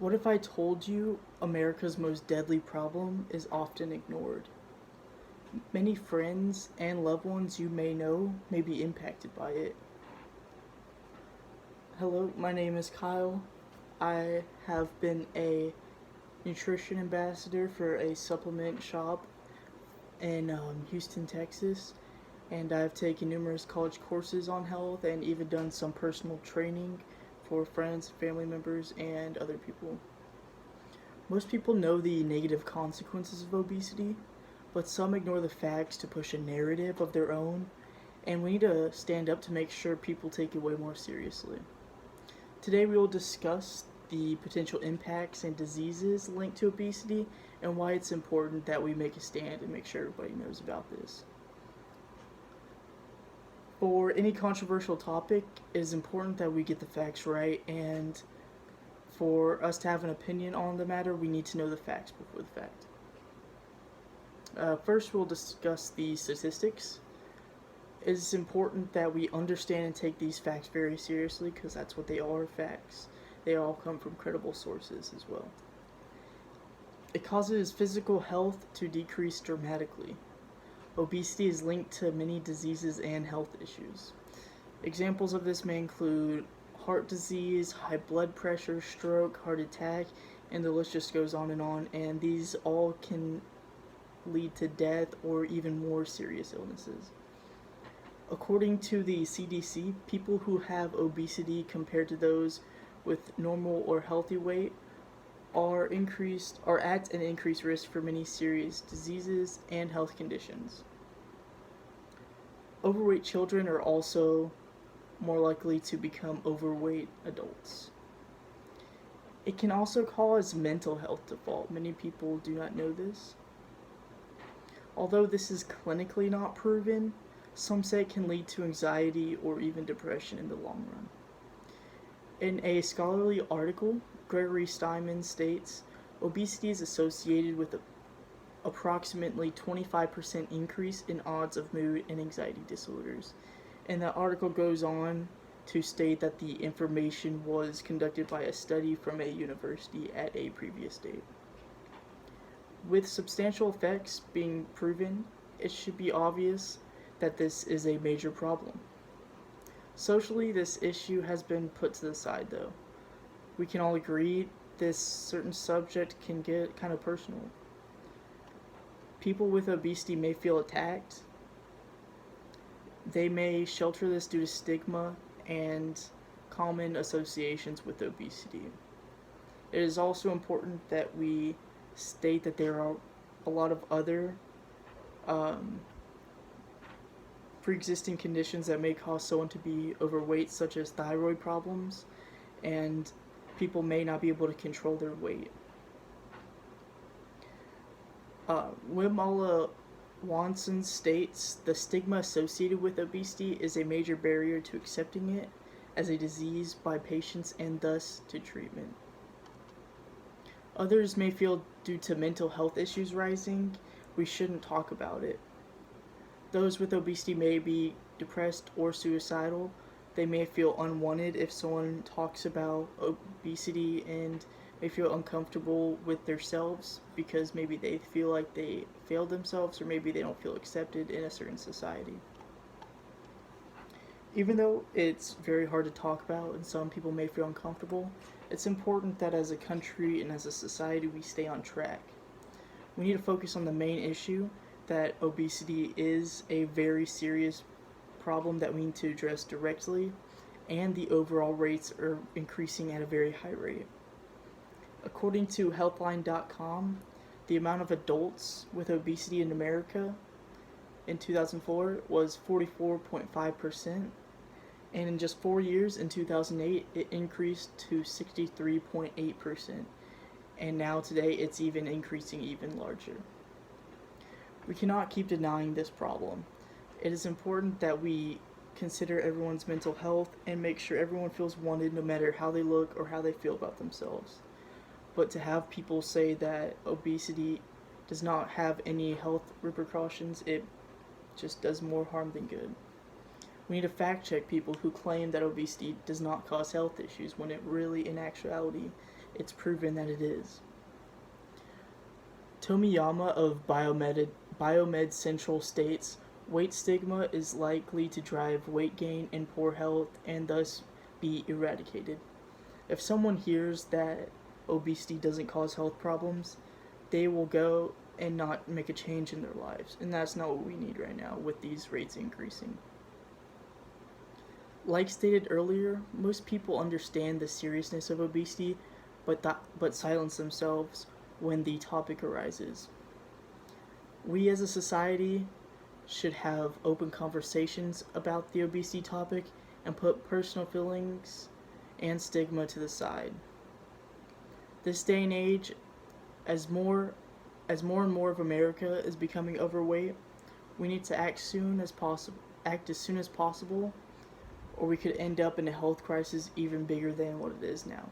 What if I told you America's most deadly problem is often ignored? Many friends and loved ones you may know may be impacted by it. Hello, my name is Kyle. I have been a nutrition ambassador for a supplement shop in Houston, Texas, and I've taken numerous college courses on health and even done some personal training for friends, family members, and other people. Most people know the negative consequences of obesity, but some ignore the facts to push a narrative of their own, and we need to stand up to make sure people take it way more seriously. Today we will discuss the potential impacts and diseases linked to obesity and why it's important that we make a stand and make sure everybody knows about this. For any controversial topic, it is important that we get the facts right, and for us to have an opinion on the matter, we need to know the facts before the fact. First, we'll discuss the statistics. It is important that we understand and take these facts very seriously because that's what they are, facts. They all come from credible sources as well. It causes physical health to decrease dramatically. Obesity is linked to many diseases and health issues. Examples of this may include heart disease, high blood pressure, stroke, heart attack, and the list just goes on, and these all can lead to death or even more serious illnesses. According to the CDC, people who have obesity compared to those with normal or healthy weight are at an increased risk for many serious diseases and health conditions. Overweight children are also more likely to become overweight adults. It can also cause mental health default. Many people do not know this. Although this is clinically not proven, some say it can lead to anxiety or even depression in the long run. In a scholarly article, Gregory Steinman states, obesity is associated with approximately 25% increase in odds of mood and anxiety disorders. And the article goes on to state that the information was conducted by a study from a university at a previous date. With substantial effects being proven, it should be obvious that this is a major problem. Socially, this issue has been put to the side though. We can all agree this certain subject can get kind of personal. People with obesity may feel attacked. They may shelter this due to stigma and common associations with obesity. It is also important that we state that there are a lot of other pre-existing conditions that may cause someone to be overweight, such as thyroid problems, and people may not be able to control their weight. Wimala Wanson states the stigma associated with obesity is a major barrier to accepting it as a disease by patients and thus to treatment. Others may feel due to mental health issues rising, we shouldn't talk about it. Those with obesity may be depressed or suicidal. They may feel unwanted if someone talks about obesity and may feel uncomfortable with themselves because maybe they feel like they failed themselves or maybe they don't feel accepted in a certain society. Even though it's very hard to talk about and some people may feel uncomfortable, it's important that as a country and as a society we stay on track. We need to focus on the main issue, that obesity is a very serious problem that we need to address directly, and the overall rates are increasing at a very high rate. According to Healthline.com, the amount of adults with obesity in America in 2004 was 44.5%, and in just 4 years, in 2008, it increased to 63.8%, and now today it's even increasing even larger. We cannot keep denying this problem. It is important that we consider everyone's mental health and make sure everyone feels wanted no matter how they look or how they feel about themselves. But to have people say that obesity does not have any health repercussions, it just does more harm than good. We need to fact check people who claim that obesity does not cause health issues when it really, in actuality, it's proven that it is. Tomiyama of Biomed Central states, weight stigma is likely to drive weight gain and poor health and thus be eradicated. If someone hears that obesity doesn't cause health problems, they will go and not make a change in their lives. And that's not what we need right now with these rates increasing. Like stated earlier, most people understand the seriousness of obesity, but silence themselves when the topic arises. We as a society should have open conversations about the obesity topic and put personal feelings and stigma to the side. This day and age, as more and more of America is becoming overweight, we need to act as soon as possible, or we could end up in a health crisis even bigger than what it is now.